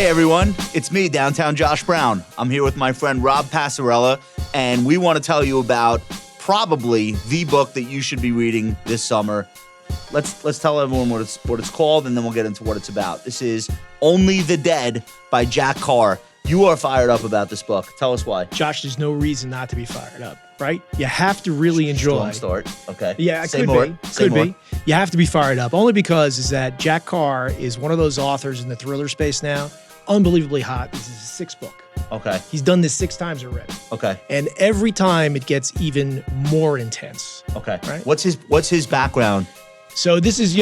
Hey everyone, it's me, Downtown Josh Brown. I'm here with my friend Rob Passarella, and we want to tell you about probably the book that you should be reading this summer. Let's tell everyone what it's called, and then we'll get into what it's about. This is Only the Dead by Jack Carr. You are fired up about this book. Tell us why. Josh, there's no reason not to be fired up, right? You have to really enjoy. Strong start. Okay. Yeah, it Say could more. be. Say Could more. be. You have to be fired up, only because is that Jack Carr is one of those authors in the thriller space now, unbelievably hot. This is his sixth book. Okay. He's done this 6 times already. Okay. And every time it gets even more intense. Okay. Right? What's his background? So this is,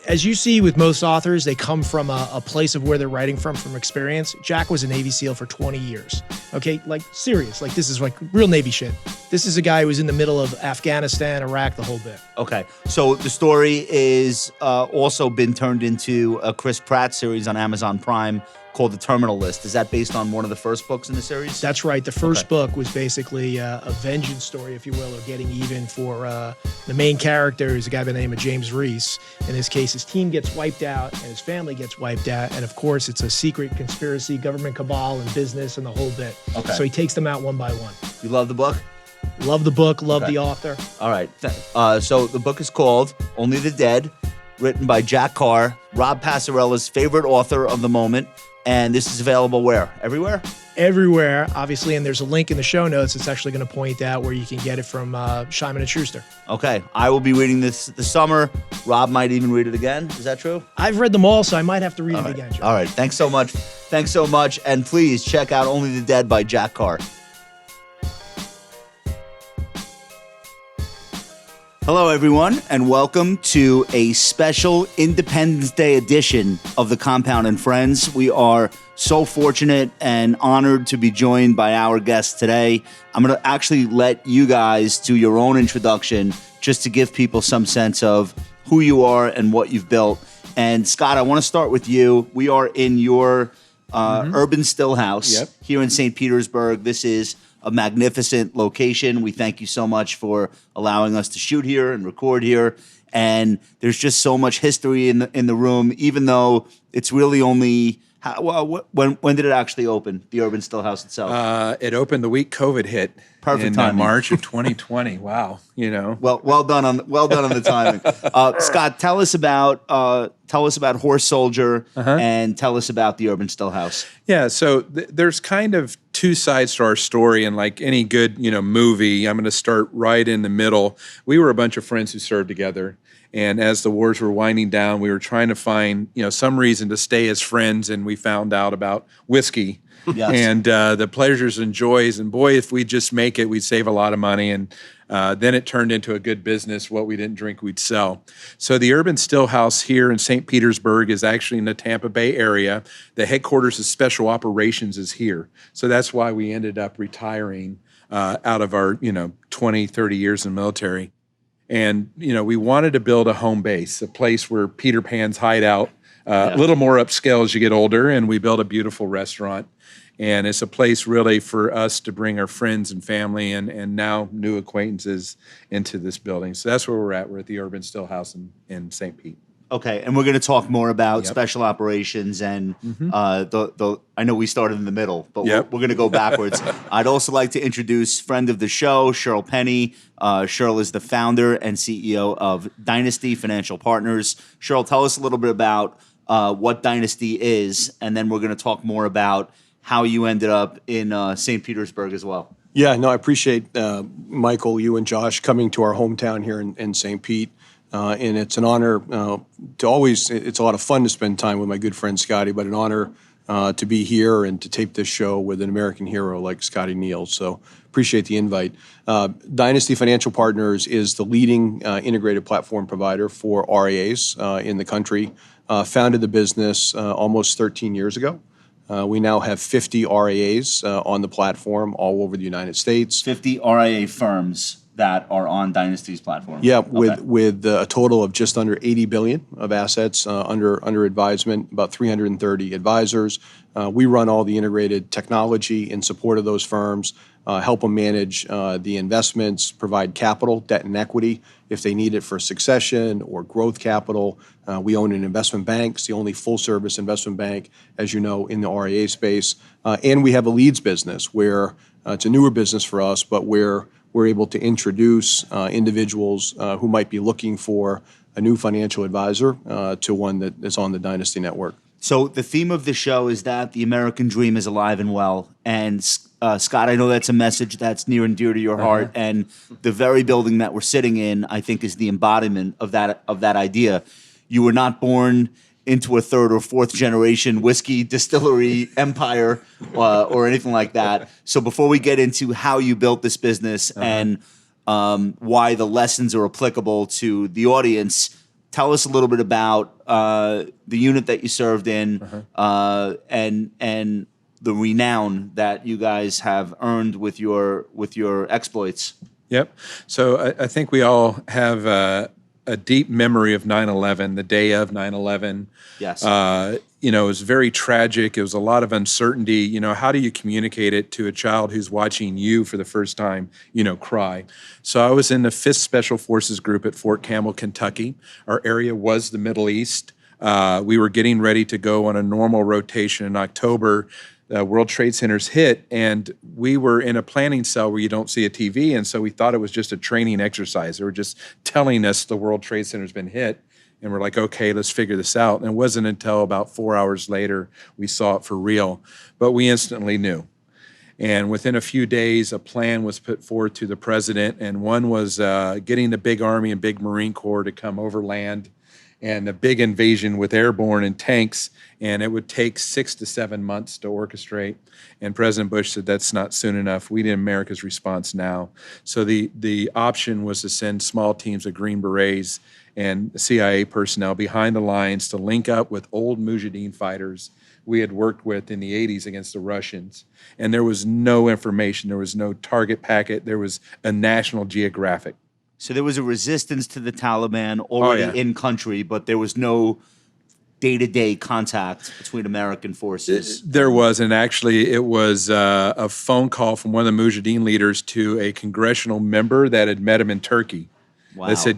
as you see with most authors, they come from a place of where they're writing from experience. Jack was a Navy SEAL for 20 years. Okay, like serious, like this is like real Navy shit. This is a guy who was in the middle of Afghanistan, Iraq, the whole bit. Okay, so the story is also been turned into a Chris Pratt series on Amazon Prime called The Terminal List. Is that based on one of the first books in the series? That's right. The first book was basically a vengeance story, if you will, or getting even for the main character, who's a guy by the name of James Reese. In this case, his team gets wiped out and his family gets wiped out. And of course, it's a secret conspiracy, government cabal and business and the whole bit. Okay. So he takes them out one by one. You love the book? Love the book, love the author. All right. So the book is called Only the Dead, written by Jack Carr, Rob Passarella's favorite author of the moment. And this is available where? Everywhere? Everywhere, obviously, and there's a link in the show notes. It's actually going to point out where you can get it from Simon & Schuster. Okay. I will be reading this summer. Rob might even read it again. Is that true? I've read them all, so I might have to read it again, Joe. All right. Thanks so much. Thanks so much. And please check out Only the Dead by Jack Carr. Hello, everyone, and welcome to a special Independence Day edition of The Compound and Friends. We are so fortunate and honored to be joined by our guest today. I'm going to actually let you guys do your own introduction just to give people some sense of who you are and what you've built. And Scott, I want to start with you. We are in your urban still house here in St. Petersburg. This is a magnificent location. We thank you so much for allowing us to shoot here and record here. And there's just so much history in the room, even though it's really only when did it actually open? The Urban Still House itself. It opened the week COVID hit. Perfect in timing. March of 2020. Wow, Well done on the timing. Scott, tell us about Horse Soldier and tell us about the Urban Still House. Yeah, so there's kind of 2 sides to our story, and like any good movie, I'm going to start right in the middle. We were a bunch of friends who served together, and as the wars were winding down, we were trying to find some reason to stay as friends, and we found out about whiskey. Yes. And the pleasures and joys, and boy, if we'd just make it, we'd save a lot of money. And then it turned into a good business. What we didn't drink, we'd sell. So the Urban Still House here in St. Petersburg is actually in the Tampa Bay area. The headquarters of Special Operations is here. So that's why we ended up retiring out of our 20, 30 years in the military. And we wanted to build a home base, a place where Peter Pan's hideout, a little more upscale as you get older, and we built a beautiful restaurant. And it's a place really for us to bring our friends and family and now new acquaintances into this building. So that's where we're at. We're at the Urban Still House in St. Pete. Okay, and we're going to talk more about special operations and the. I know we started in the middle, but we're going to go backwards. I'd also like to introduce friend of the show, Shirl Penney. Shirl is the founder and CEO of Dynasty Financial Partners. Shirl, tell us a little bit about what Dynasty is, and then we're going to talk more about how you ended up in St. Petersburg as well. Yeah, no, I appreciate Michael, you and Josh coming to our hometown here in St. Pete. And it's an honor to always, it's a lot of fun to spend time with my good friend Scotty, but an honor to be here and to tape this show with an American hero like Scotty Neal. So appreciate the invite. Dynasty Financial Partners is the leading integrated platform provider for RIAs in the country. Founded the business almost 13 years ago. We now have 50 RIAs on the platform all over the United States. 50 RIA firms that are on Dynasty's platform. Yeah, with a total of just under $80 billion of assets under advisement, about 330 advisors. We run all the integrated technology in support of those firms. help them manage the investments, provide capital, debt and equity if they need it for succession or growth capital. We own an investment bank. It's the only full-service investment bank, as you know, in the RIA space. And we have a leads business where it's a newer business for us, but where we're able to introduce individuals who might be looking for a new financial advisor to one that is on the Dynasty Network. So the theme of the show is that the American dream is alive and well. And Scott, I know that's a message that's near and dear to your heart. And the very building that we're sitting in, I think, is the embodiment of that idea. You were not born into a third or fourth generation whiskey distillery empire or anything like that. So before we get into how you built this business and why the lessons are applicable to the audience, tell us a little bit about the unit that you served in and the renown that you guys have earned with your exploits. Yep. So I think we all have a deep memory of 9/11, the day of 9/11. Yes. It was very tragic. It was a lot of uncertainty. How do you communicate it to a child who's watching you for the first time, cry? So I was in the 5th Special Forces Group at Fort Campbell, Kentucky. Our area was the Middle East. We were getting ready to go on a normal rotation in October. World Trade Centers hit, and we were in a planning cell where you don't see a TV, and so we thought it was just a training exercise. They were just telling us the World Trade Center's been hit, and we're like, okay, let's figure this out. And it wasn't until about 4 hours later we saw it for real, but we instantly knew. And within a few days, a plan was put forward to the president, and one was getting the big Army and big Marine Corps to come overland, and a big invasion with airborne and tanks, and it would take 6 to 7 months to orchestrate. And President Bush said that's not soon enough. We need America's response now. So the option was to send small teams of Green Berets and CIA personnel behind the lines to link up with old Mujahideen fighters we had worked with in the 80s against the Russians. And there was no information. There was no target packet. There was a National Geographic. So there was a resistance to the Taliban already in country, but there was no day-to-day contact between American forces. There was, and actually it was a phone call from one of the Mujahideen leaders to a congressional member that had met him in Turkey. Wow. That said,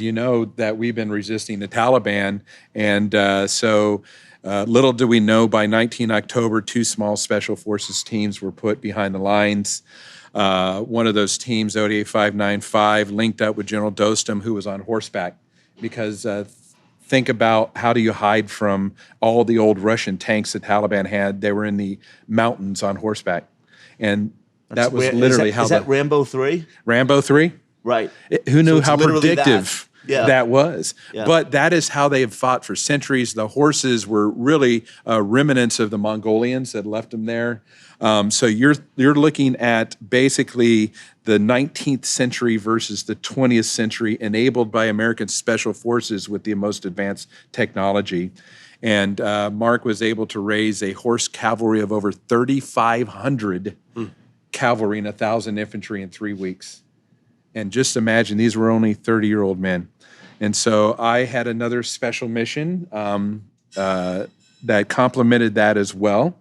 that we've been resisting the Taliban, and so little do we know, by 19 October, 2 small special forces teams were put behind the lines. One of those teams, ODA 595, linked up with General Dostum, who was on horseback, because think about how do you hide from all the old Russian tanks the Taliban had. They were in the mountains on horseback. And that was literally how... Is that Rambo 3? Rambo 3? Right. Who knew So how predictive that was? Yeah. But that is how they have fought for centuries. The horses were really remnants of the Mongolians that left them there. So you're looking at basically the 19th century versus the 20th century, enabled by American special forces with the most advanced technology. And Mark was able to raise a horse cavalry of over 3,500 cavalry and 1,000 infantry in 3 weeks. And just imagine, these were only 30-year-old men. And so I had another special mission that complemented that as well.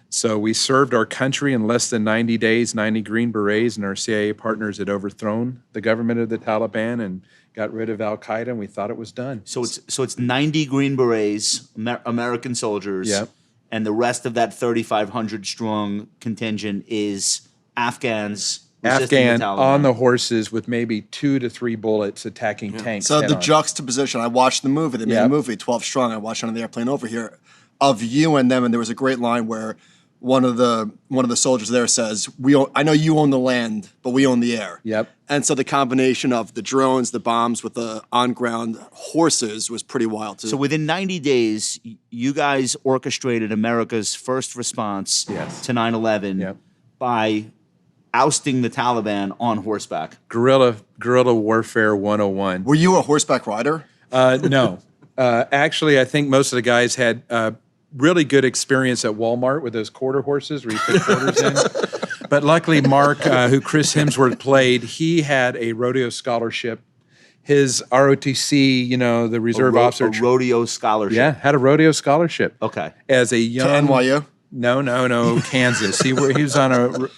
So we served our country in less than 90 days. 90 Green Berets and our CIA partners had overthrown the government of the Taliban and got rid of Al-Qaeda, and we thought it was done. So it's 90 Green Berets, American soldiers, and the rest of that 3,500 strong contingent is Afghans. Afghan on the horses with maybe 2 to 3 bullets attacking tanks. So the juxtaposition, I watched the movie, they made a movie, 12 Strong, I watched it on the airplane over here, of you and them, and there was a great line where one of the soldiers there says, I know you own the land, but we own the air. Yep. And so the combination of the drones, the bombs with the on-ground horses was pretty wild too. So within 90 days, you guys orchestrated America's first response to 9/11 by ousting the Taliban on horseback. Guerrilla warfare 101. Were you a horseback rider? No. Actually, I think most of the guys had really good experience at Walmart with those quarter horses where you put quarters in. But luckily, Mark, who Chris Hemsworth played, he had a rodeo scholarship. His ROTC, the reserve officer. A rodeo scholarship. Yeah, had a rodeo scholarship. Okay. As a young... To NYU? No, Kansas. He was on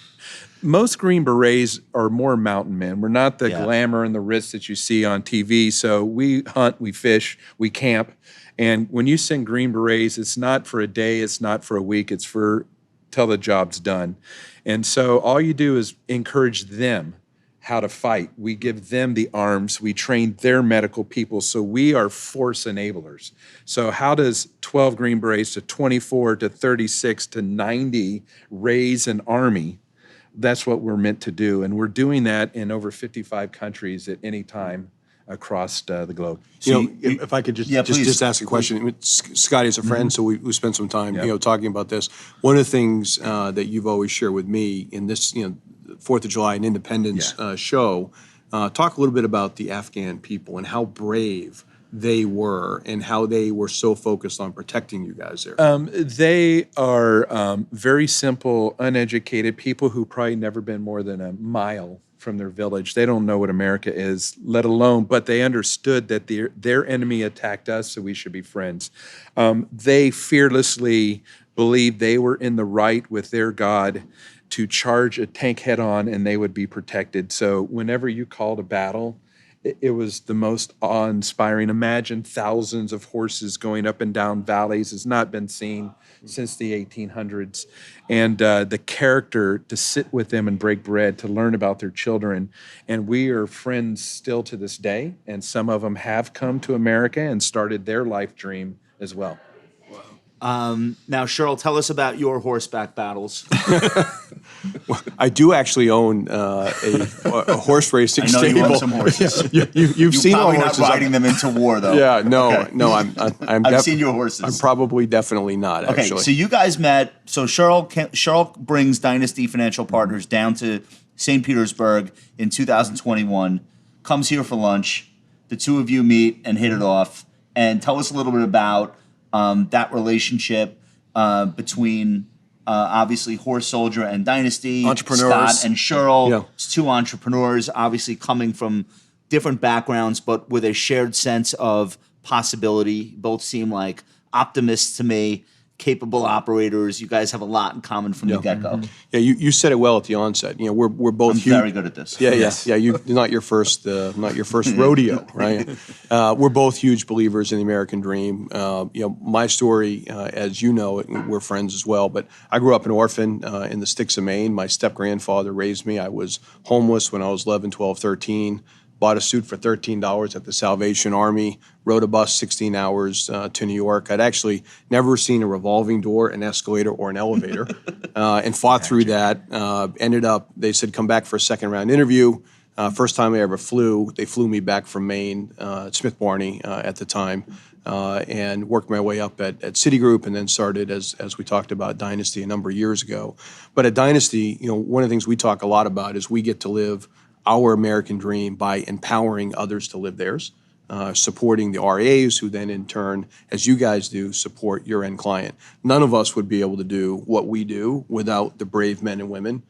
Most Green Berets are more mountain men. We're not the glamour and the risks that you see on TV. So we hunt, we fish, we camp. And when you send Green Berets, it's not for a day, it's not for a week, it's for till the job's done. And so all you do is encourage them how to fight. We give them the arms. We train their medical people. So we are force enablers. So how does 12 Green Berets to 24 to 36 to 90 raise an army? That's what we're meant to do. And we're doing that in over 55 countries at any time across the globe. So if I could just ask a question. I mean, Scotty's a friend, so we spent some time, talking about this. One of the things that you've always shared with me in this, 4th of July and Independence show, talk a little bit about the Afghan people and how brave they were and how they were so focused on protecting you guys there. They are very simple, uneducated people who probably never been more than a mile from their village. They don't know what America is, let alone, but they understood that their enemy attacked us, so we should be friends. They fearlessly believed they were in the right with their God to charge a tank head on and they would be protected. So whenever you called a battle, it was the most awe-inspiring. Imagine thousands of horses going up and down valleys. Has not been seen since the 1800s. And the character to sit with them and break bread, to learn about their children. And we are friends still to this day. And some of them have come to America and started their life dream as well. Now, Shirl, tell us about your horseback battles. I do actually own a horse racing stable. I know you own some horses. You've seen our probably horses. not riding them into war, though. Yeah, no, Okay. no. I've seen your horses. I'm probably definitely not. Okay, Actually, so you guys met. So Shirl brings Dynasty Financial Partners down to St. Petersburg in 2021. Comes here for lunch. The two of you meet and hit it off. And tell us a little bit about that relationship between obviously Horse Soldier and Dynasty, Entrepreneurs. Scott and Shirl, Yeah. two entrepreneurs, obviously coming from different backgrounds, but with a shared sense of possibility. Both seem like optimists to me, capable operators. You guys have a lot in common from the get-go. yeah, you said it well at the onset. We're both I'm huge. very good at this. Yeah. You're not your first rodeo, right? We're both huge believers in the American dream. My story, as you know, we're friends as well. But I grew up an orphan in the sticks of Maine. My step-grandfather raised me. I was homeless when I was 11, 12, 13. Bought a suit for $13 at the Salvation Army, rode a bus 16 hours to New York. I'd actually never seen a revolving door, an escalator, or an elevator, and fought through that. Ended up, they said, come back for a second round interview. First time I ever flew, they flew me back from Maine, Smith Barney at the time, and worked my way up at Citigroup, and then started, as we talked about, Dynasty a number of years ago. But at Dynasty, one of the things we talk a lot about is we get to live our American dream by empowering others to live theirs, supporting the RAs who then in turn, as you guys do, support your end client. None of us would be able to do what we do without the brave men and women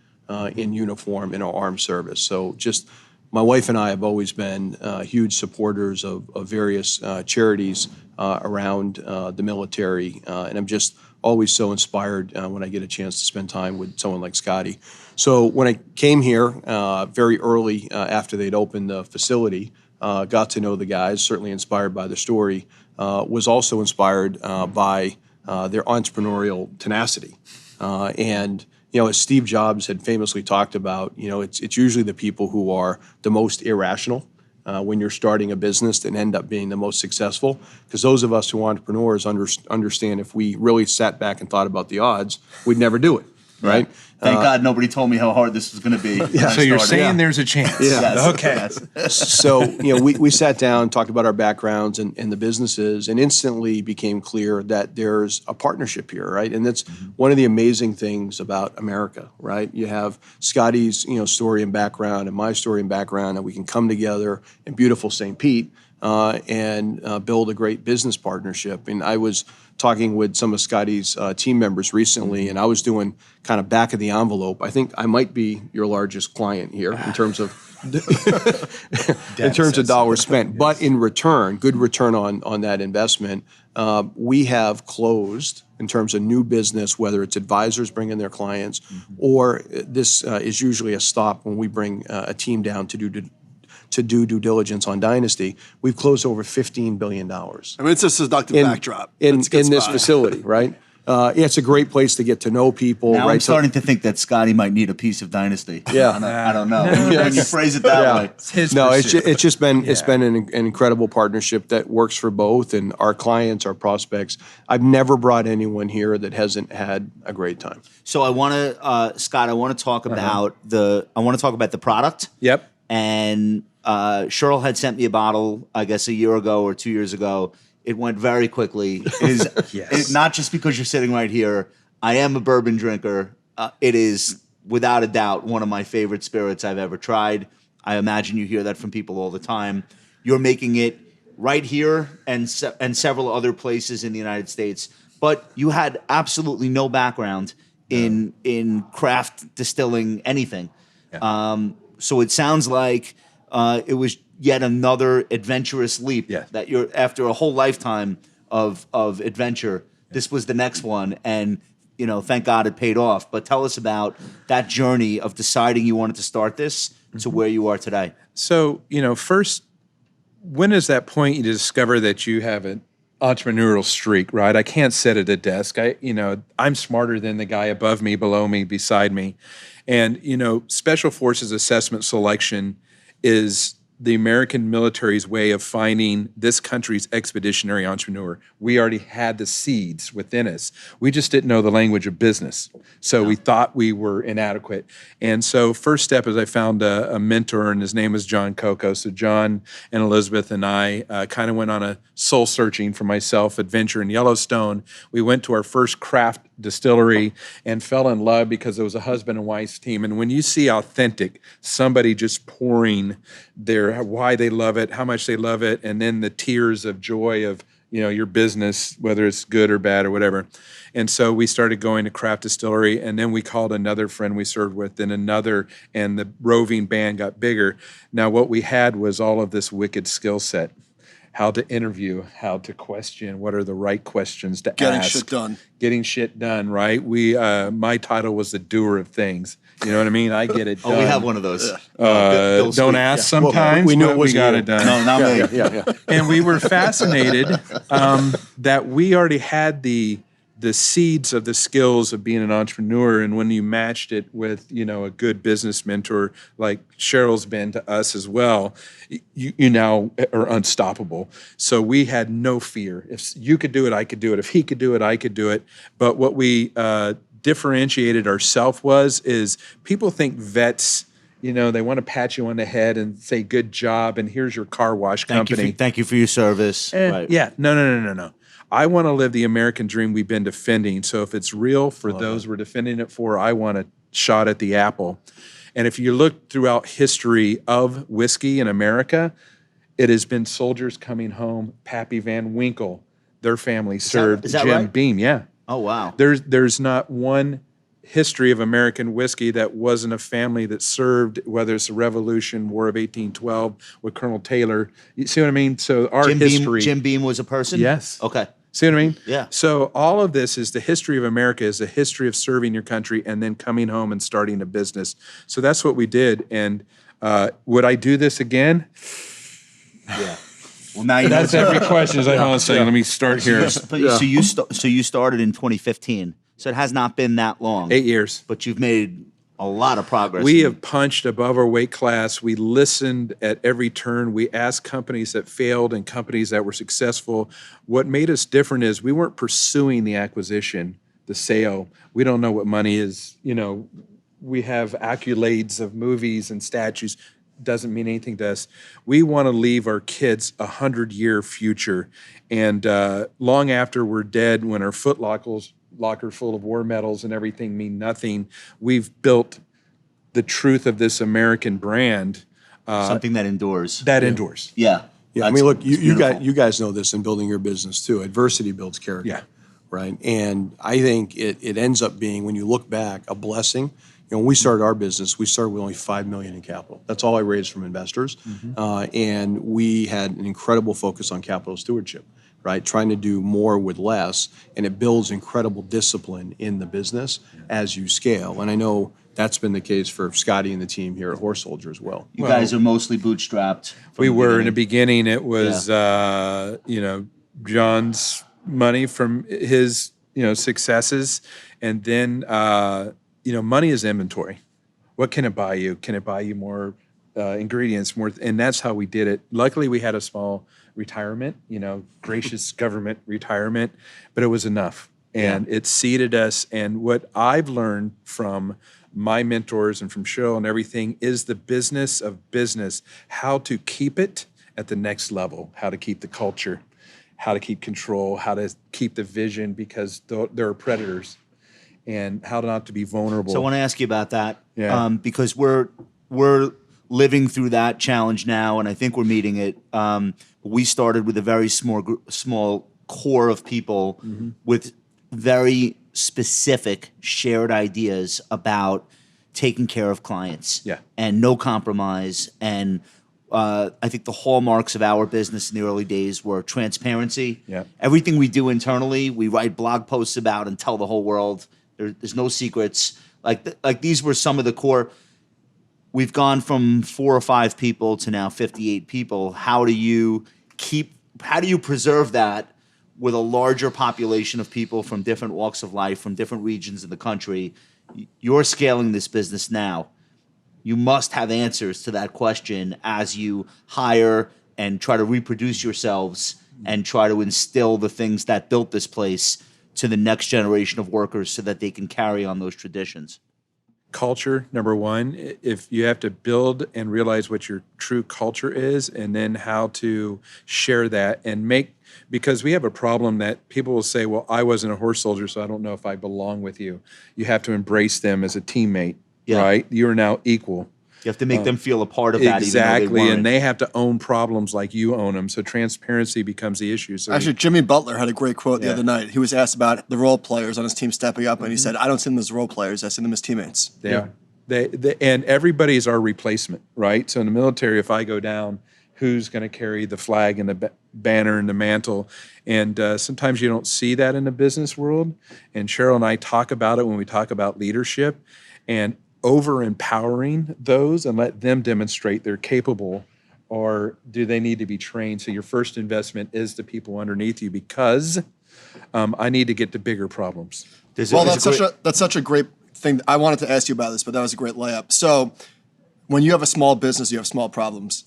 in uniform in our armed service. So just my wife and I have always been huge supporters of various charities around the military, and I'm just always so inspired when I get a chance to spend time with someone like Scotty. So when I came here very early after they'd opened the facility, got to know the guys, certainly inspired by the story, was also inspired by their entrepreneurial tenacity. And as Steve Jobs had famously talked about, it's usually the people who are the most irrational when you're starting a business that end up being the most successful. Because those of us who are entrepreneurs understand if we really sat back and thought about the odds, we'd never do it, right? Thank God nobody told me how hard this was going to be. So you're saying there's a chance. Yes. Okay. Yes. So, we sat down, talked about our backgrounds and the businesses, and instantly became clear that there's a partnership here, right? And that's one of the amazing things about America, right? You have Scotty's, story and background and my story and background, and we can come together in beautiful St. Pete and build a great business partnership. And I was talking with some of Scotty's team members recently, and I was doing kind of back of the envelope. I think I might be your largest client here in terms of dollars spent. But in return, good return on that investment, we have closed in terms of new business, whether it's advisors bringing their clients, or this is usually a stop when we bring a team down to do due diligence on Dynasty. We've closed over $15 billion. I mean, it's a seductive backdrop. In It's a good this spot. facility, right? It's a great place to get to know people. Now right? I'm starting to think that Scotty might need a piece of Dynasty. Yeah. I don't know. When you phrase it that way. It's his No, pursuit. it's just been an incredible partnership that works for both, and our clients, our prospects. I've never brought anyone here that hasn't had a great time. So I want to, Scott, I want to talk about the product. Yep. And Shirl had sent me a bottle, I guess, a year ago or 2 years ago. It went very quickly. It's not just because you're sitting right here. I am a bourbon drinker. It is, without a doubt, one of my favorite spirits I've ever tried. I imagine you hear that from people all the time. You're making it right here and several other places in the United States. But you had absolutely no background in craft distilling anything. Yeah. So it sounds like it was yet another adventurous leap. Yes. That you're after a whole lifetime of adventure. This was the next one, and thank God it paid off. But tell us about that journey of deciding you wanted to start this to where you are today. So, first, when is that point you discover that you have an entrepreneurial streak, right? I can't sit at a desk. I'm smarter than the guy above me, below me, beside me. And, Special Forces Assessment Selection is the American military's way of finding this country's expeditionary entrepreneur. We already had the seeds within us. We just didn't know the language of business. So we thought we were inadequate. And so first step is I found a mentor, and his name was John Coco. So John and Elizabeth and I kind of went on a soul searching for myself adventure in Yellowstone. We went to our first craft distillery and fell in love because it was a husband and wife team. And when you see authentic, somebody just pouring their why they love it, how much they love it, and then the tears of joy of your business, whether it's good or bad or whatever. And so we started going to craft distillery, and then we called another friend we served with, and another, and the roving band got bigger. Now what we had was all of this wicked skill set. How to interview, how to question, what are the right questions to ask. Getting shit done, right? My title was the doer of things. You know what I mean? I get it done. Oh, we have one of those. Don't ask sometimes, we knew but it was we got you. it done. No, not me. Yeah. And we were fascinated that we already had the seeds of the skills of being an entrepreneur, and when you matched it with a good business mentor like Cheryl's been to us as well, you now are unstoppable. So we had no fear. If you could do it, I could do it. If he could do it, I could do it. But what we differentiated ourselves is people think vets, they want to pat you on the head and say good job and here's your car wash company. Thank you for your service. Right. Yeah, no. I want to live the American dream we've been defending. So if it's real for those we're defending it for, I want a shot at the apple. And if you look throughout history of whiskey in America, it has been soldiers coming home. Pappy Van Winkle, their family served is that Jim right? Beam. Yeah. Oh, wow. There's not one history of American whiskey that wasn't a family that served, whether it's the Revolution, War of 1812 with Colonel Taylor. You see what I mean? So our history. Jim Beam was a person? Yes. Okay. See what I mean? Yeah. So all of this is the history of America, is the history of serving your country and then coming home and starting a business. So that's what we did. And would I do this again? Yeah. Well, now you know. That's every question. Hold on a second. Let me start here. So you started in 2015. So it has not been that long. 8 years. But you've made a lot of progress. We have punched above our weight class. We listened at every turn. We asked companies that failed and companies that were successful. What made us different is we weren't pursuing the acquisition, the sale. We don't know what money is. We have accolades of movies and statues. Doesn't mean anything to us. We want to leave our kids 100-year future. And long after we're dead, when our footlockers full of war medals and everything mean nothing, we've built the truth of this American brand. Something that endures. Endures. Yeah. Yeah, I mean, look, you guys know this in building your business too. Adversity builds character. Yeah. Right. And I think it ends up being, when you look back, a blessing. When we started our business, we started with only $5 million in capital. That's all I raised from investors. And we had an incredible focus on capital stewardship. right? Trying to do more with less, and it builds incredible discipline in the business as you scale. And I know that's been the case for Scotty and the team here at Horse Soldier as well. You guys are mostly bootstrapped. We were in the beginning. It was John's money from his successes, and then money is inventory. What can it buy you? Can it buy you more ingredients? More, and that's how we did it. Luckily, we had a small retirement, gracious government retirement, but it was enough, and it seeded us. And what I've learned from my mentors and from Shirl and everything is the business of business, how to keep it at the next level, how to keep the culture, how to keep control, how to keep the vision, because there are predators, and how not to be vulnerable. So I want to ask you about that, Yeah. because we're living through that challenge now, and I think we're meeting it. We started with a very small core of people with very specific shared ideas about taking care of clients, and no compromise. And I think the hallmarks of our business in the early days were transparency. Everything we do internally, we write blog posts about and tell the whole world. There's no secrets. Like these were some of the core. We've gone from 4 or 5 people to now 58 people. How do you preserve that with a larger population of people from different walks of life, from different regions of the country? You're scaling this business now. You must have answers to that question as you hire and try to reproduce yourselves and try to instill the things that built this place to the next generation of workers so that they can carry on those traditions. Culture, number one. If you have to build and realize what your true culture is, and then how to share that and because we have a problem that people will say, well, I wasn't a horse soldier, so I don't know if I belong with you. You have to embrace them as a teammate, right? You're now equal. You have to make them feel a part of that. Exactly, even though they weren't. and they have to own problems like you own them. So transparency becomes the issue. So actually, Jimmy Butler had a great quote the other night. He was asked about the role players on his team stepping up, and he said, "I don't see them as role players. I see them as teammates." They are. And everybody is our replacement, right? So in the military, if I go down, who's going to carry the flag and the banner and the mantle? And sometimes you don't see that in the business world. And Shirl and I talk about it when we talk about leadership, and over-empowering those and let them demonstrate they're capable, or do they need to be trained? So your first investment is the people underneath you, because I need to get to bigger problems. That's such a great thing. I wanted to ask you about this, but that was a great layup. So when you have a small business, you have small problems.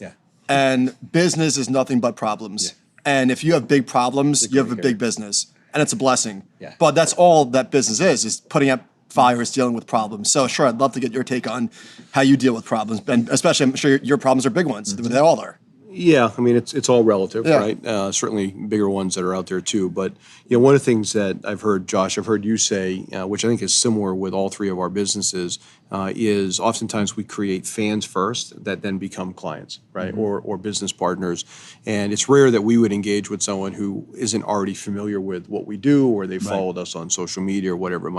And business is nothing but problems. And if you have big problems, you have a big business. And it's a blessing. But that's all that business is putting up fires, dealing with problems. So sure, I'd love to get your take on how you deal with problems. And especially, I'm sure your problems are big ones. They all are. Yeah, I mean, it's all relative, right? Certainly bigger ones that are out there too. But one of the things that I've heard you say, which I think is similar with all 3 of our businesses, is oftentimes we create fans first that then become clients, right? Or business partners. And it's rare that we would engage with someone who isn't already familiar with what we do, or they followed us on social media or whatever it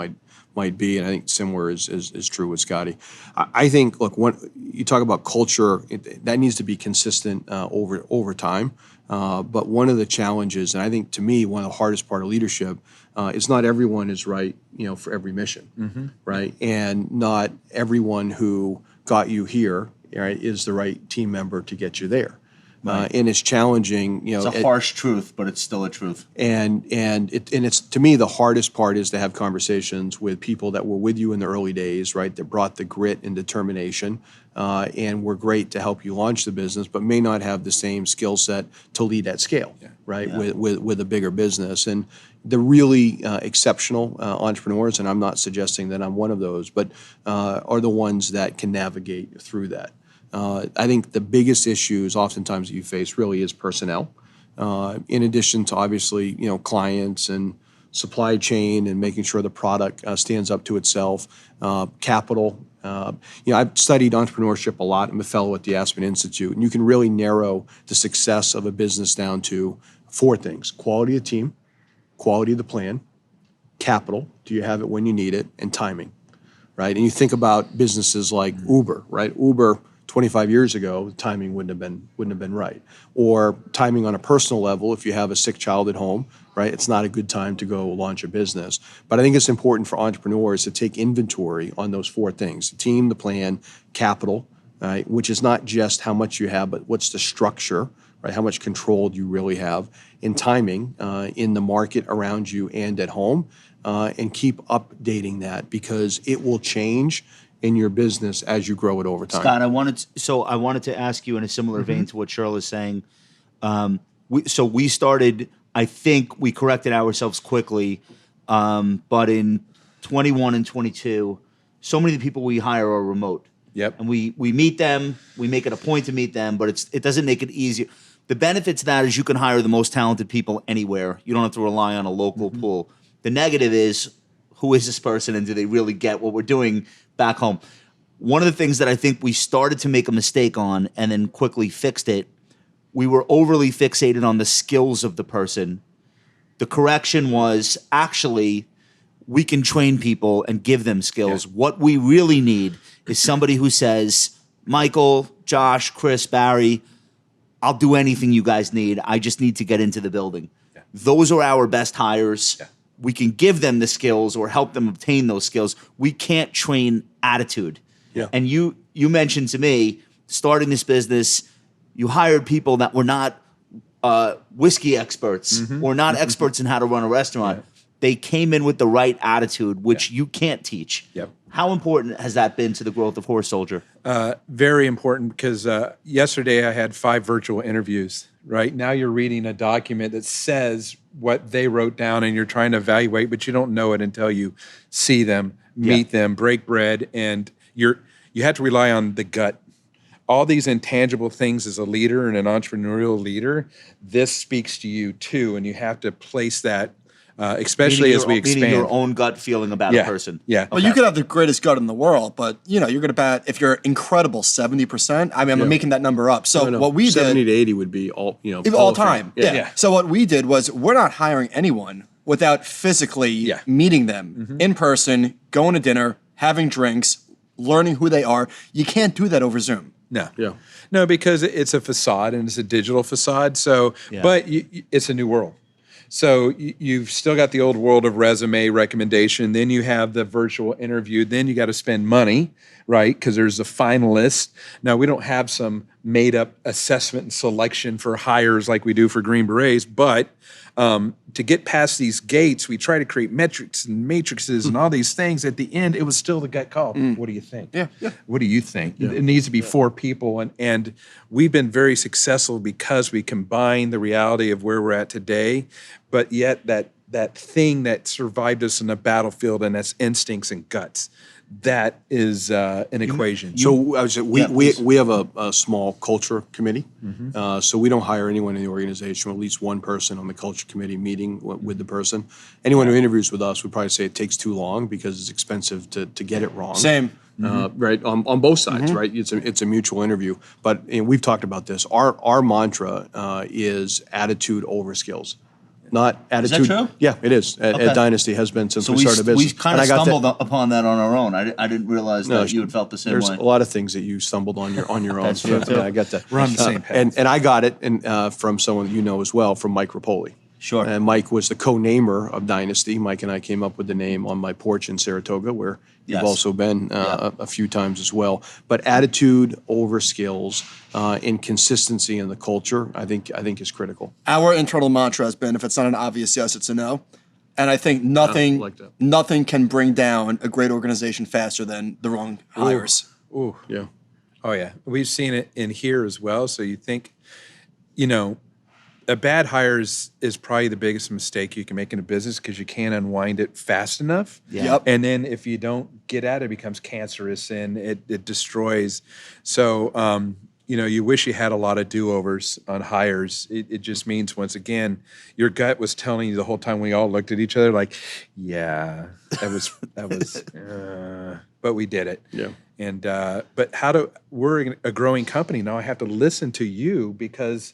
might be. And I think similar is true with Scotty. I think, look, when you talk about culture, that needs to be consistent over time. But one of the challenges, and I think to me, one of the hardest part of leadership is not everyone is right, for every mission, right? And not everyone who got you here, right, is the right team member to get you there. And it's challenging, It's a harsh truth, but it's still a truth. And it's, to me, the hardest part is to have conversations with people that were with you in the early days, right? That brought the grit and determination, and were great to help you launch the business, but may not have the same skill set to lead at scale, right? With a bigger business. And the really exceptional entrepreneurs, and I'm not suggesting that I'm one of those, but are the ones that can navigate through that. I think the biggest issues oftentimes you face really is personnel, in addition to obviously, clients and supply chain and making sure the product stands up to itself, capital. I've studied entrepreneurship a lot. I'm a fellow at the Aspen Institute, and you can really narrow the success of a business down to 4 things: quality of team, quality of the plan, capital, do you have it when you need it, and timing, right? And you think about businesses like Uber, right? Uber 25 years ago, the timing wouldn't have been right. Or timing on a personal level, if you have a sick child at home, right? It's not a good time to go launch a business. But I think it's important for entrepreneurs to take inventory on those 4 things: the team, the plan, capital, right? Which is not just how much you have, but what's the structure, right? How much control do you really have, in timing in the market around you and at home, and keep updating that, because it will change in your business as you grow it over time. Scott, I wanted to ask you in a similar vein to what Shirl is saying. We started. I think we corrected ourselves quickly, but in 21 and 22, so many of the people we hire are remote. Yep. And we meet them. We make it a point to meet them, but it doesn't make it easier. The benefit to that is you can hire the most talented people anywhere. You don't have to rely on a local pool. The negative is, who is this person, and do they really get what we're doing back home? One of the things that I think we started to make a mistake on and then quickly fixed it, we were overly fixated on the skills of the person. The correction was, actually, we can train people and give them skills. Yeah. What we really need is somebody who says, Michael, Josh, Chris, Barry, I'll do anything you guys need. I just need to get into the building. Yeah. Those are our best hires. Yeah. We can give them the skills or help them obtain those skills. We can't train attitude. Yeah. And you mentioned to me, starting this business, you hired people that were not whiskey experts or not experts in how to run a restaurant. Yeah. They came in with the right attitude, which you can't teach. Yep. How important has that been to the growth of Horse Soldier? Very important, because yesterday I had 5 virtual interviews. Right now you're reading a document that says what they wrote down, and you're trying to evaluate, but you don't know it until you see them, meet them, break bread, and you have to rely on the gut. All these intangible things as a leader and an entrepreneurial leader, this speaks to you too, and you have to place that. Especially as we expand. Meaning your own gut feeling about a person. Yeah. Well, you could have the greatest gut in the world, but you're going to bat, if you're incredible, 70%. I mean, I'm making that number up. So what we 70 to 80 would be all time. Yeah. So what we did was, we're not hiring anyone without physically meeting them in person, going to dinner, having drinks, learning who they are. You can't do that over Zoom. No. Yeah. No, because it's a facade, and it's a digital facade. So, but it's a new world. So you've still got the old world of resume recommendation. Then you have the virtual interview. Then you got to spend money, right? Because there's a finalist. Now, we don't have some made-up assessment and selection for hires like we do for Green Berets, but to get past these gates, we try to create metrics and matrices and all these things. At the end, it was still the gut call. What do you think? Yeah. What do you think? Yeah. It needs to be 4 people, and we've been very successful because we combine the reality of where we're at today, but yet that thing that survived us in the battlefield, and that's instincts and guts. That is an equation. So I would say we have a small culture committee. So we don't hire anyone in the organization, at least one person on the culture committee meeting with the person. Anyone who interviews with us would probably say it takes too long because it's expensive to get it wrong. Same. Right, on both sides, right? It's a mutual interview. But we've talked about this. Our mantra is attitude over skills. Not attitude. Is that true? Yeah, it is. At Dynasty has been since we started a business. We kind of stumbled upon that on our own. I didn't realize that you had felt the same way. There's a lot of things that you stumbled on your own. That's true, too. I got that. We're on the same path. And I got it from someone you know as well, from Mike Rapoli. Sure. And Mike was the co-namer of Dynasty. Mike and I came up with the name on my porch in Saratoga, where you've also been a few times as well. But attitude over skills and consistency in the culture, I think is critical. Our internal mantra has been, if it's not an obvious yes, it's a no. And I think nothing can bring down a great organization faster than the wrong hires. Ooh. Yeah. Oh, yeah. We've seen it in here as well. So you think, a bad hire is probably the biggest mistake you can make in a business, because you can't unwind it fast enough. Yeah. Yep. And then if you don't get at it, it becomes cancerous and it destroys. So, you wish you had a lot of do-overs on hires. It just means, once again, your gut was telling you the whole time. We all looked at each other like, yeah, that was, but we did it. Yeah. And, but we're a growing company now. I have to listen to you, because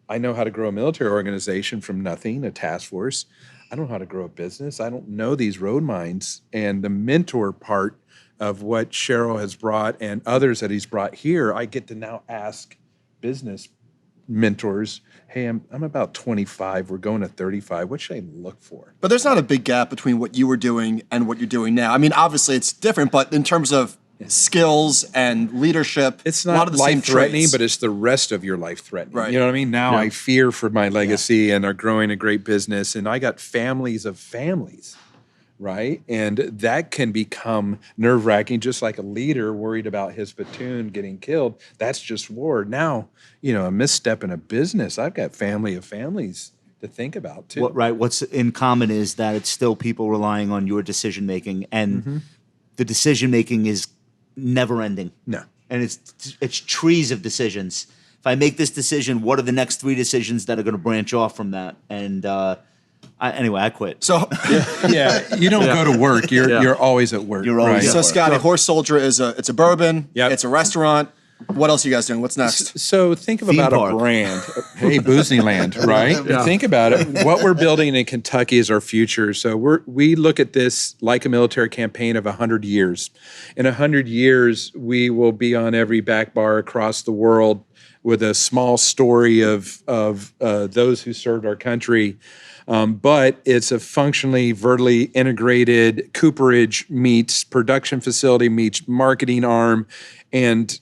I know how to grow a military organization from nothing, a task force. I don't know how to grow a business. I don't know these road mines. And the mentor part of what Shirl has brought and others that he's brought here, I get to now ask business mentors, hey, I'm about 25, we're going to 35, what should I look for? But there's not a big gap between what you were doing and what you're doing now. I mean, obviously it's different, but in terms of skills and leadership, it's a lot not of the same life-threatening, traits. but it's the rest of your life-threatening. Right. You know what I mean? Now I fear for my legacy and are growing a great business, and I got families of families, right? And that can become nerve-wracking, just like a leader worried about his platoon getting killed. That's just war. Now, a misstep in a business, I've got family of families to think about too. What's in common is that it's still people relying on your decision-making, and the decision-making is never ending. No. And it's trees of decisions. If I make this decision, what are the next 3 decisions that are going to branch off from that? And anyway, I quit. So, You don't go to work. You're always at work. You're always right? at so work. Scotty, Horse Soldier it's a bourbon. Yep. It's a restaurant. What else are you guys doing? What's next? So think Theme about park. a brand. Hey, Boozneyland, right? Think about it. What we're building in Kentucky is our future. So we look at this like a military campaign of 100 years. In 100 years, we will be on every back bar across the world with a small story of those who served our country. But it's a functionally vertically integrated cooperage meets production facility meets marketing arm, and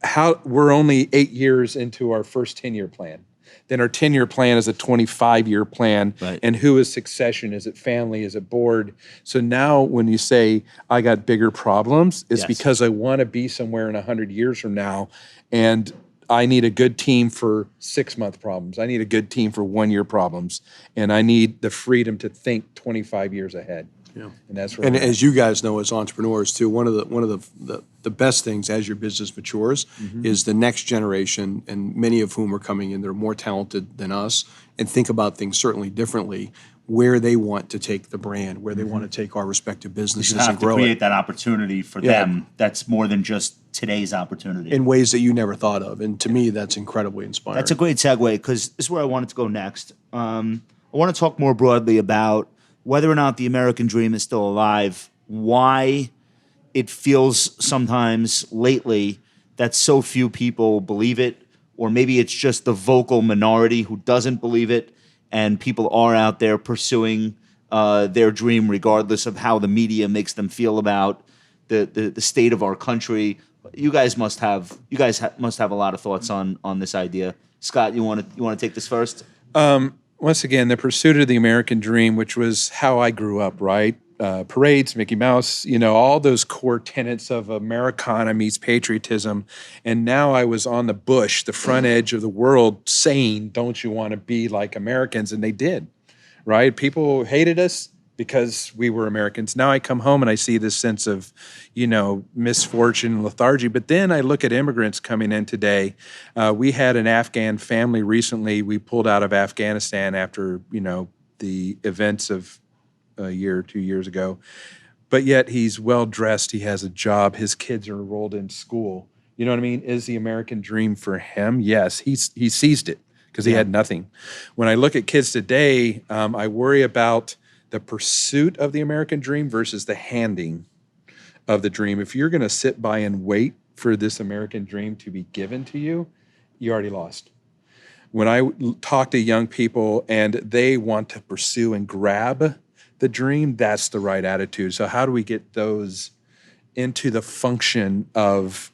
how we're only 8 years into our first 10-year plan. Then our 10-year plan is a 25-year plan. Right. And who is succession? Is it family? Is it board? So now when you say, I got bigger problems, it's because I want to be somewhere in 100 years from now. And I need a good team for 6-month problems. I need a good team for 1-year problems. And I need the freedom to think 25 years ahead. Yeah. And that's where And as you guys know, as entrepreneurs too, one of the best things as your business matures is the next generation, and many of whom are coming in, they're more talented than us, and think about things certainly differently, where they want to take the brand, where they want to take our respective businesses You have and to grow create it that opportunity for them. That's more than just today's opportunity. in ways that you never thought of. And to me, that's incredibly inspiring. That's a great segue, because this is where I wanted to go next. I want to talk more broadly about whether or not the American dream is still alive, why it feels sometimes lately that so few people believe it, or maybe it's just the vocal minority who doesn't believe it, and people are out there pursuing their dream regardless of how the media makes them feel about the state of our country. You guys must have a lot of thoughts on this idea. Scott, you want to take this first? Once again, the pursuit of the American dream, which was how I grew up, right? Parades, Mickey Mouse, all those core tenets of Americana meets patriotism. And now I was on the bush, the front edge of the world, saying, don't you want to be like Americans? And they did, right? People hated us because we were Americans. Now I come home and I see this sense of, misfortune and lethargy. But then I look at immigrants coming in today. We had an Afghan family recently. We pulled out of Afghanistan after, the events of a year or 2 years ago. But yet he's well-dressed. He has a job. His kids are enrolled in school. You know what I mean? Is the American dream for him? Yes, he seized it because he had nothing. When I look at kids today, I worry about the pursuit of the American dream versus the handing of the dream. If you're going to sit by and wait for this American dream to be given to you, you already lost. When I talk to young people and they want to pursue and grab the dream, that's the right attitude. So how do we get those into the function of,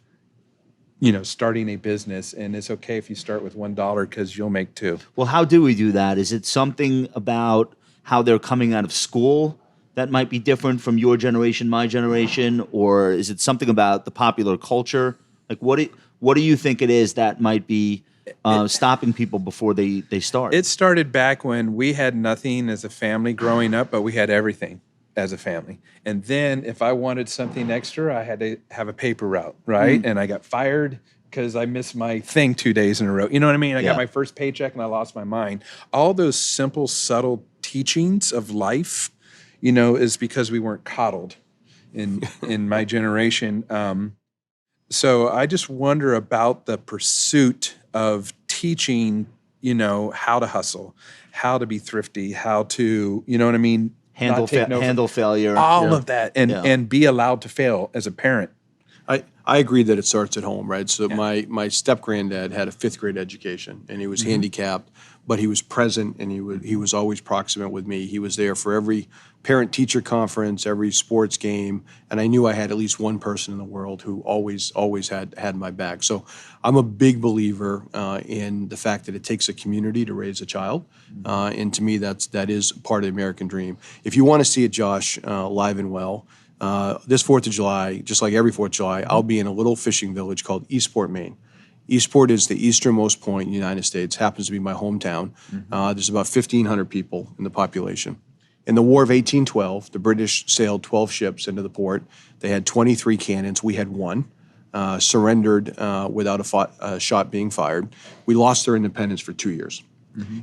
starting a business? And it's okay if you start with $1 because you'll make $2. Well, how do we do that? Is it something about how they're coming out of school that might be different from your generation, my generation, or is it something about the popular culture? Like, what do you think it is that might be stopping people before they start? It started back when we had nothing as a family growing up, but we had everything as a family. And then if I wanted something extra, I had to have a paper route, right? And I got fired because I missed my thing 2 days in a row. You know what I mean? I got my first paycheck and I lost my mind. All those simple, subtle teachings of life, is because we weren't coddled in my generation. So I just wonder about the pursuit of teaching, how to hustle, how to be thrifty, how to, handle failure, all of that, and be allowed to fail as a parent. I agree that it starts at home, right? So my step granddad had a 5th grade education, and he was handicapped, but he was present, and he was always proximate with me. He was there for every parent-teacher conference, every sports game, and I knew I had at least one person in the world who always had my back. So I'm a big believer in the fact that it takes a community to raise a child, and to me that is part of the American dream. If you want to see it, Josh, live and well, this 4th of July, just like every 4th of July, I'll be in a little fishing village called Eastport, Maine. Eastport is the easternmost point in the United States, happens to be my hometown. There's about 1,500 people in the population. In the War of 1812, the British sailed 12 ships into the port. They had 23 cannons. We had 1. Surrendered without a shot being fired. We lost our independence for 2 years.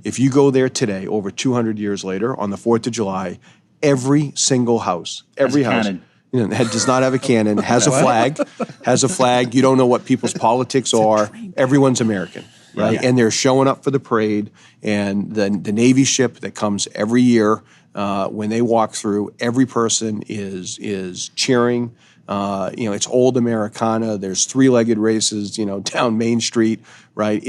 If you go there today, over 200 years later, on the 4th of July, every single house, every house, does not have a cannon, has a flag. You don't know what people's politics are. Everyone's American, right? Yeah. And they're showing up for the parade. And the Navy ship that comes every year, when they walk through, every person is cheering. It's old Americana. There's 3-legged races, down Main Street, right?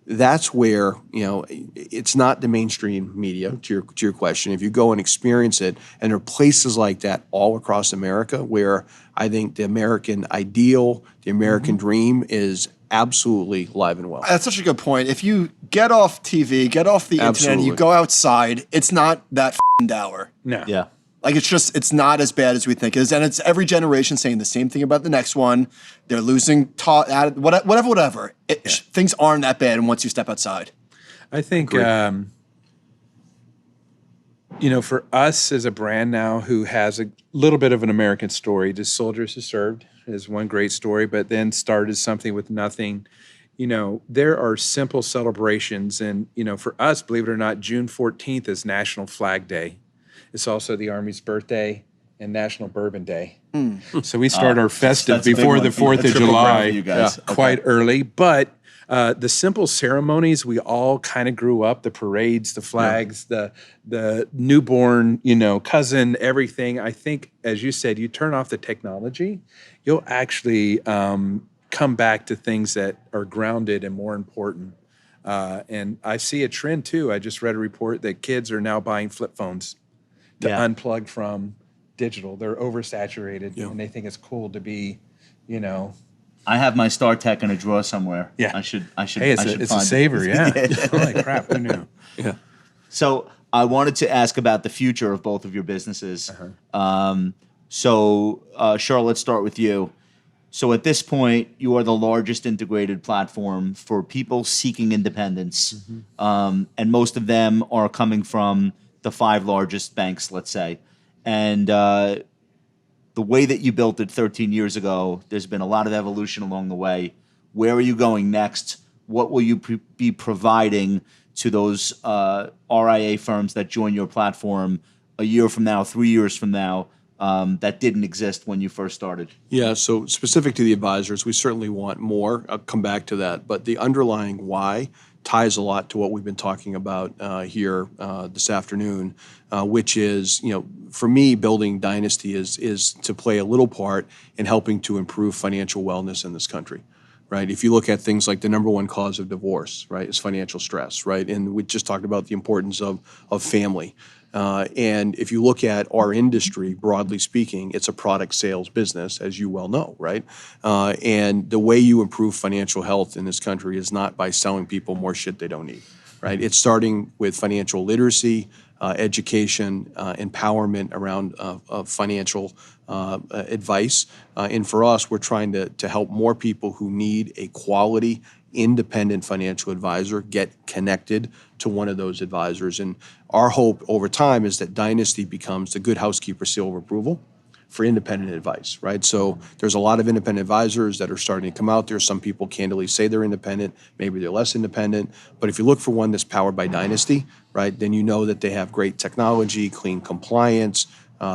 That's where, it's not the mainstream media, to your question. If you go and experience it, and there are places like that all across America where I think the American ideal, the American dream is absolutely live and well. That's such a good point. If you get off TV, get off the internet, and you go outside, it's not that f***ing dour. No. Yeah. Like, it's not as bad as we think it is. And it's every generation saying the same thing about the next one. They're losing, whatever. Things aren't that bad once you step outside. I think, for us as a brand now who has a little bit of an American story, just Soldiers Who Served is one great story, but then started something with nothing. There are simple celebrations. And, for us, believe it or not, June 14th is National Flag Day. It's also the Army's birthday and National Bourbon Day. So we start our festive before the 4th of July quite early. But the simple ceremonies, we all kind of grew up, the parades, the flags, the newborn, cousin, everything. I think, as you said, you turn off the technology, you'll actually come back to things that are grounded and more important. And I see a trend, too. I just read a report that kids are now buying flip phones to unplug from digital. They're oversaturated, and they think it's cool to be, I have my Star Tech in a drawer somewhere. Yeah. I should. Hey, it's a saver, Holy crap, who knew? Yeah. So I wanted to ask about the future of both of your businesses. Shirl, let's start with you. So at this point, you are the largest integrated platform for people seeking independence, and most of them are coming from the 5 largest banks, let's say. And the way that you built it 13 years ago, there's been a lot of evolution along the way. Where are you going next? What will you be providing to those RIA firms that join your platform a year from now, 3 years from now, that didn't exist when you first started? Yeah, so specific to the advisors, we certainly want more. I'll come back to that. But the underlying why ties a lot to what we've been talking about here this afternoon, which is, for me, building Dynasty is to play a little part in helping to improve financial wellness in this country, right? If you look at things like the number one cause of divorce, right, is financial stress, right? And we just talked about the importance of family. And if you look at our industry, broadly speaking, it's a product sales business, as you well know, right? And the way you improve financial health in this country is not by selling people more shit they don't need, right? It's starting with financial literacy, education, empowerment around financial advice. And for us, we're trying to help more people who need a quality, independent financial advisor get connected to one of those advisors. And our hope over time is that Dynasty becomes the Good Housekeeper seal of approval for independent advice, right? So there's a lot of independent advisors that are starting to come out there. Some people candidly say they're independent, maybe they're less independent. But if you look for one that's powered by Dynasty, right, then you know that they have great technology, clean compliance,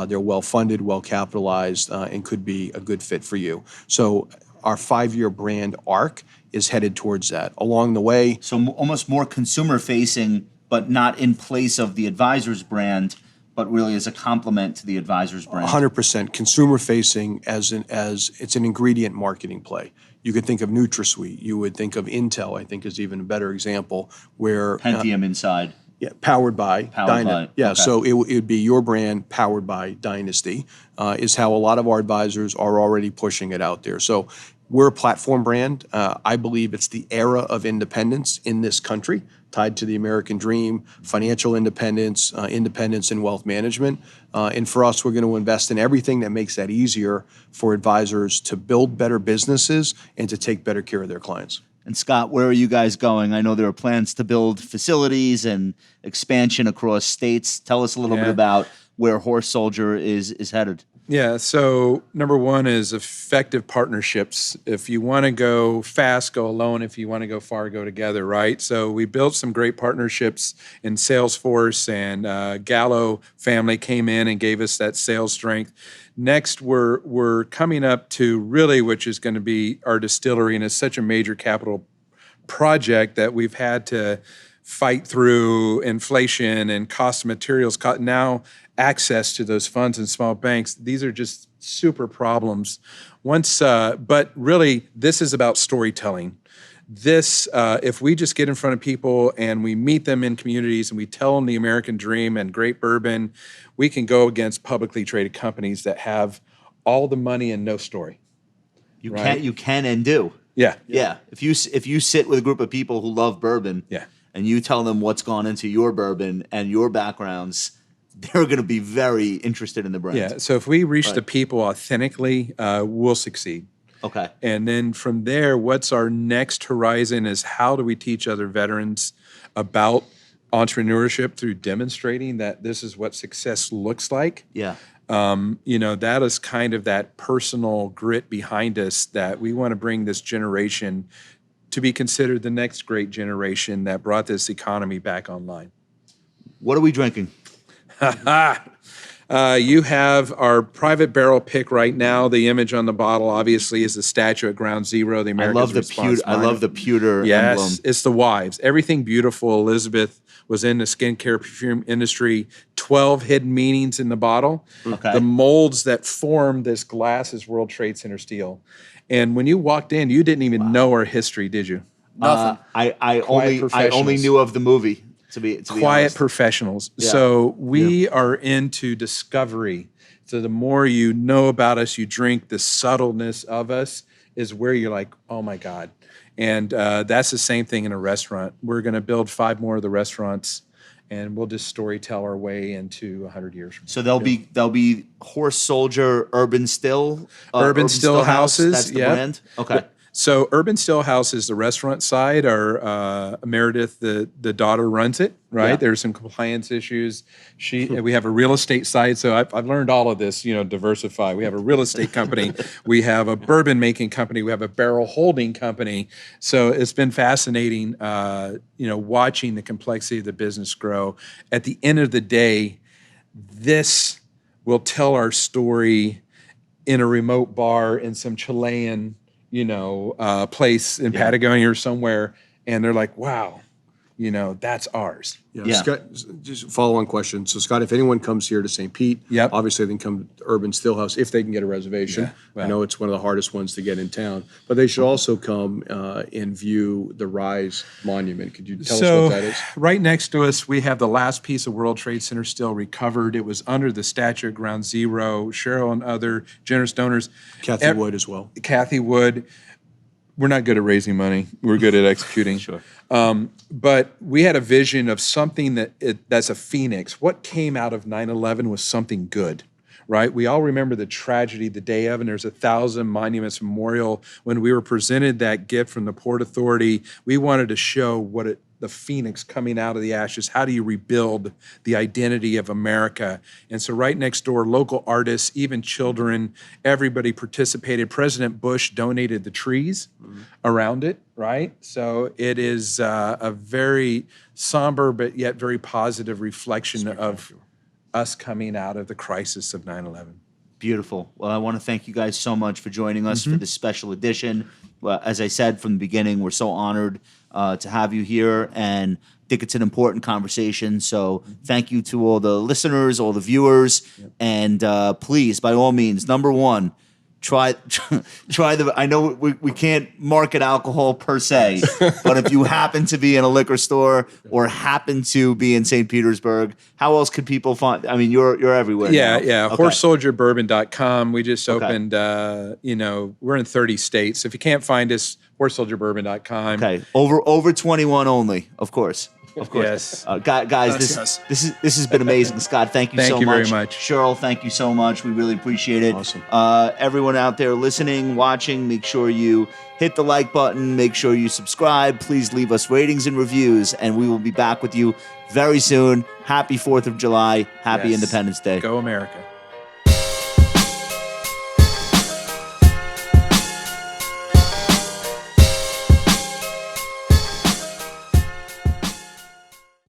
they're well-funded, well-capitalized, and could be a good fit for you. So our 5-year brand arc is headed towards that. Along the way, so almost more consumer-facing, but not in place of the advisor's brand, but really as a complement to the advisor's brand. 100% consumer facing as it's an ingredient marketing play. You could think of NutraSweet. You would think of Intel, I think is even a better example, where Pentium inside. Yeah, powered by Dynasty. Yeah, okay. so it would be your brand powered by Dynasty is how a lot of our advisors are already pushing it out there. So we're a platform brand. I believe it's the era of independence in this country, tied to the American dream, financial independence, independence in wealth management. And for us, we're going to invest in everything that makes that easier for advisors to build better businesses and to take better care of their clients. And Scott, where are you guys going? I know there are plans to build facilities and expansion across states. Tell us a little bit about where Horse Soldier is headed. Yeah, so number one is effective partnerships. If you want to go fast, go alone. If you want to go far, go together, right? So we built some great partnerships in Salesforce, and Gallo family came in and gave us that sales strength. Next, we're coming up to really, which is going to be our distillery, and it's such a major capital project that we've had to fight through inflation and cost of materials. Now, access to those funds in small banks, these are just super problems. But really, this is about storytelling. This, if we just get in front of people and we meet them in communities and we tell them the American dream and great bourbon, we can go against publicly traded companies that have all the money and no story. You can and do. Yeah. Yeah. If you sit with a group of people who love bourbon, and you tell them what's gone into your bourbon and your backgrounds, they're going to be very interested in the brand. Yeah. So if we reach the people authentically, we'll succeed. Okay. And then from there, what's our next horizon is how do we teach other veterans about entrepreneurship through demonstrating that this is what success looks like. Yeah. That is kind of that personal grit behind us that we want to bring this generation to be considered the next great generation that brought this economy back online. What are we drinking? You have our private barrel pick right now. The image on the bottle obviously is the statue at Ground Zero, the American Response I love the pewter emblem. Yes, it's the wives. Everything beautiful. Elizabeth was in the skincare perfume industry. 12 hidden meanings in the bottle. Okay. The molds that form this glass is World Trade Center steel. And when you walked in, you didn't even know our history, did you? Nothing. I only knew of the movie. To be quiet honest. professionals. Yeah. So we are into discovery. So the more you know about us, you drink, the subtleness of us is where you're like, oh my God. And that's the same thing in a restaurant. We're going to build 5 more of the restaurants, and we'll just story tell our way into 100 years from now. So there'll be Horse Soldier Urban Still Urban Still Houses. That's the brand. Okay. So Urban Still House is the restaurant side. Our Meredith, the daughter, runs it. Right. Yeah. There's some compliance issues. We have a real estate side. So I've learned all of this. Diversify. We have a real estate company. We have a bourbon making company. We have a barrel holding company. So it's been fascinating. Watching the complexity of the business grow. At the end of the day, this will tell our story in a remote bar in some Chilean place in Patagonia or somewhere, and they're like, wow, that's ours. Yeah. Scott, just follow-on question. So, Scott, if anyone comes here to St. Pete, obviously they can come to Urban Stillhouse if they can get a reservation. I know it's one of the hardest ones to get in town, but they should also come and view the Rise Monument. Could you tell us what that is? Right next to us, we have the last piece of World Trade Center still recovered. It was under the statue at Ground Zero. Shirl and other generous donors. Kathy Wood as well. Kathy Wood. We're not good at raising money. We're good at executing. Sure. But we had a vision of something that's a phoenix. What came out of 9/11 was something good, right? We all remember the tragedy the day of, and there's 1,000 monuments memorial. When we were presented that gift from the Port Authority, we wanted to show the phoenix coming out of the ashes. How do you rebuild the identity of America? And so right next door, local artists, even children, everybody participated. President Bush donated the trees around it, right? So it is a very somber but yet very positive reflection of us coming out of the crisis of 9/11. Beautiful. Well, I want to thank you guys so much for joining us for this special edition. Well, as I said from the beginning, we're so honored to have you here, and I think it's an important conversation. So thank you to all the listeners, all the viewers, and please, by all means, number one, try the. I know we can't market alcohol per se, but if you happen to be in a liquor store or happen to be in St. Petersburg, how else could people find? I mean, you're everywhere. Yeah, now. yeah. Okay. HorseSoldierBourbon.com. We just opened. We're in 30 states. If you can't find us, HorseSoldierBourbon.com. Okay, over 21 only, of course. Of course. Yes. Guys, this has been amazing. Scott, thank you so much. Thank you very much. Shirl, thank you so much. We really appreciate it. Awesome. Everyone out there listening, watching, make sure you hit the like button. Make sure you subscribe. Please leave us ratings and reviews, and we will be back with you very soon. Happy 4th of July. Happy Yes. Independence Day. Go America.